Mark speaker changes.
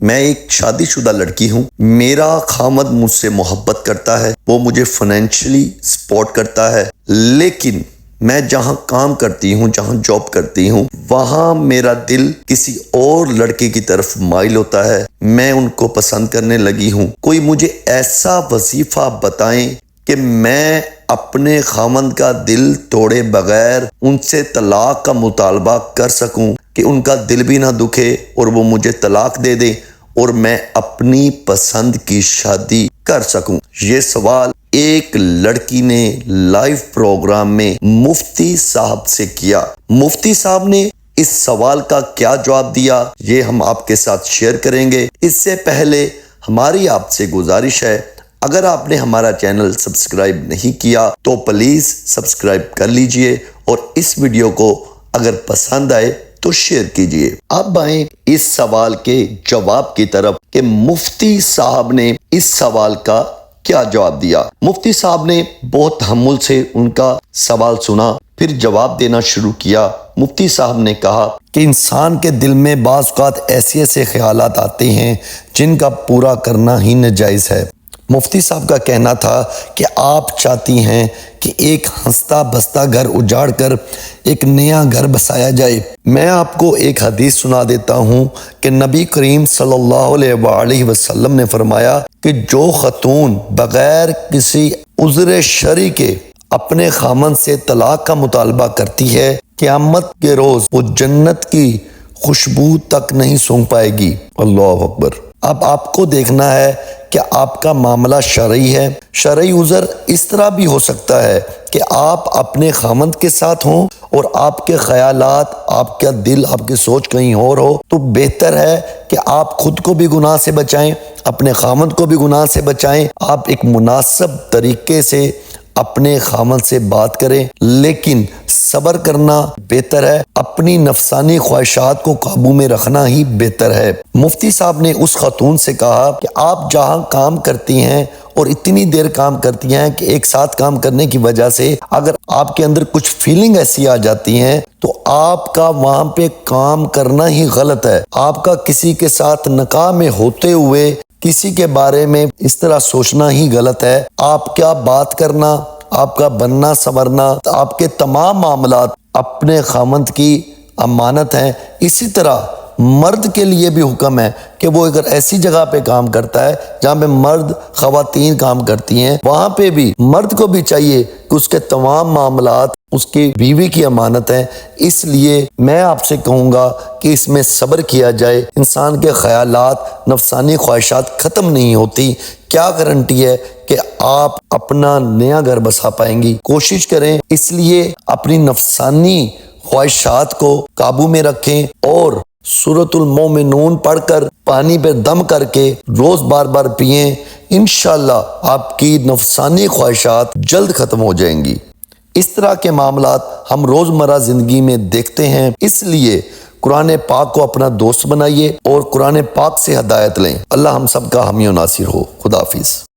Speaker 1: میں ایک شادی شدہ لڑکی ہوں، میرا خامد مجھ سے محبت کرتا ہے، وہ مجھے فائنینشلی سپورٹ کرتا ہے، لیکن میں جہاں کام کرتی ہوں، جہاں جاب کرتی ہوں، وہاں میرا دل کسی اور لڑکے کی طرف مائل ہوتا ہے، میں ان کو پسند کرنے لگی ہوں۔ کوئی مجھے ایسا وظیفہ بتائیں کہ میں اپنے خامند کا دل توڑے بغیر ان سے طلاق کا مطالبہ کر سکوں، کہ ان کا دل بھی نہ دکھے اور وہ مجھے طلاق دے دیں اور میں اپنی پسند کی شادی کر سکوں۔ یہ سوال ایک لڑکی نے لائیو پروگرام میں مفتی صاحب سے کیا۔ مفتی صاحب نے اس سوال کا کیا جواب دیا، یہ ہم آپ کے ساتھ شیئر کریں گے۔ اس سے پہلے ہماری آپ سے گزارش ہے، اگر آپ نے ہمارا چینل سبسکرائب نہیں کیا تو پلیز سبسکرائب کر لیجئے، اور اس ویڈیو کو اگر پسند آئے تو شیئر کیجئے۔ اب آئیں اس سوال کے جواب کی طرف کہ مفتی صاحب نے اس سوال کا کیا جواب دیا۔ مفتی صاحب نے بہت تحمل سے ان کا سوال سنا، پھر جواب دینا شروع کیا۔ مفتی صاحب نے کہا کہ انسان کے دل میں بعض اوقات ایسے خیالات آتے ہیں جن کا پورا کرنا ہی ناجائز ہے۔ مفتی صاحب کا کہنا تھا کہ آپ چاہتی ہیں کہ ایک ہنستا بستا گھر اجاڑ کر ایک نیا گھر بسایا جائے۔ میں آپ کو ایک حدیث سنا دیتا ہوں کہ نبی کریم صلی اللہ علیہ وآلہ وسلم نے فرمایا کہ جو خاتون بغیر کسی عذر شرعی کے اپنے خامند سے طلاق کا مطالبہ کرتی ہے، قیامت کے روز وہ جنت کی خوشبو تک نہیں سونگھ پائے گی۔ اللہ اکبر۔ اب آپ کو دیکھنا ہے کہ آپ کا معاملہ شرعی ہے۔ شرعی عذر اس طرح بھی ہو سکتا ہے کہ آپ اپنے خامند کے ساتھ ہوں اور آپ کے خیالات، آپ کا دل، آپ کی سوچ کہیں اور ہو، تو بہتر ہے کہ آپ خود کو بھی گناہ سے بچائیں، اپنے خامند کو بھی گناہ سے بچائیں۔ آپ ایک مناسب طریقے سے اپنے خامند سے بات کریں، لیکن صبر کرنا بہتر ہے، اپنی نفسانی خواہشات کو قابو میں رکھنا ہی بہتر ہے۔ مفتی صاحب نے اس خاتون سے کہا کہ آپ جہاں کام کرتی ہیں اور اتنی دیر کام کرتی ہیں کہ ایک ساتھ کام کرنے کی وجہ سے اگر آپ کے اندر کچھ فیلنگ ایسی آ جاتی ہیں تو آپ کا وہاں پہ کام کرنا ہی غلط ہے۔ آپ کا کسی کے ساتھ نکاح میں ہوتے ہوئے کسی کے بارے میں اس طرح سوچنا ہی غلط ہے۔ آپ کیا بات کرنا، آپ کا بننا سنورنا، آپ کے تمام معاملات اپنے خامند کی امانت ہیں۔ اسی طرح مرد کے لیے بھی حکم ہے کہ وہ اگر ایسی جگہ پہ کام کرتا ہے جہاں پہ مرد خواتین کام کرتی ہیں، وہاں پہ بھی مرد کو بھی چاہیے کہ اس کے تمام معاملات اس کی بیوی کی امانت ہیں۔ اس لیے میں آپ سے کہوں گا کہ اس میں صبر کیا جائے۔ انسان کے خیالات، نفسانی خواہشات ختم نہیں ہوتی۔ کیا گارنٹی ہے کہ آپ اپنا نیا گھر بسا پائیں گی؟ کوشش کریں، اس لیے اپنی نفسانی خواہشات کو قابو میں رکھیں اور سورۃ المومنون پڑھ کر پانی پہ دم کر کے روز بار بار پئیں۔ انشاءاللہ آپ کی نفسانی خواہشات جلد ختم ہو جائیں گی۔ اس طرح کے معاملات ہم روزمرہ زندگی میں دیکھتے ہیں، اس لیے قرآن پاک کو اپنا دوست بنائیے اور قرآن پاک سے ہدایت لیں۔ اللہ ہم سب کا حامی و ناصر ہو۔ خدا حافظ۔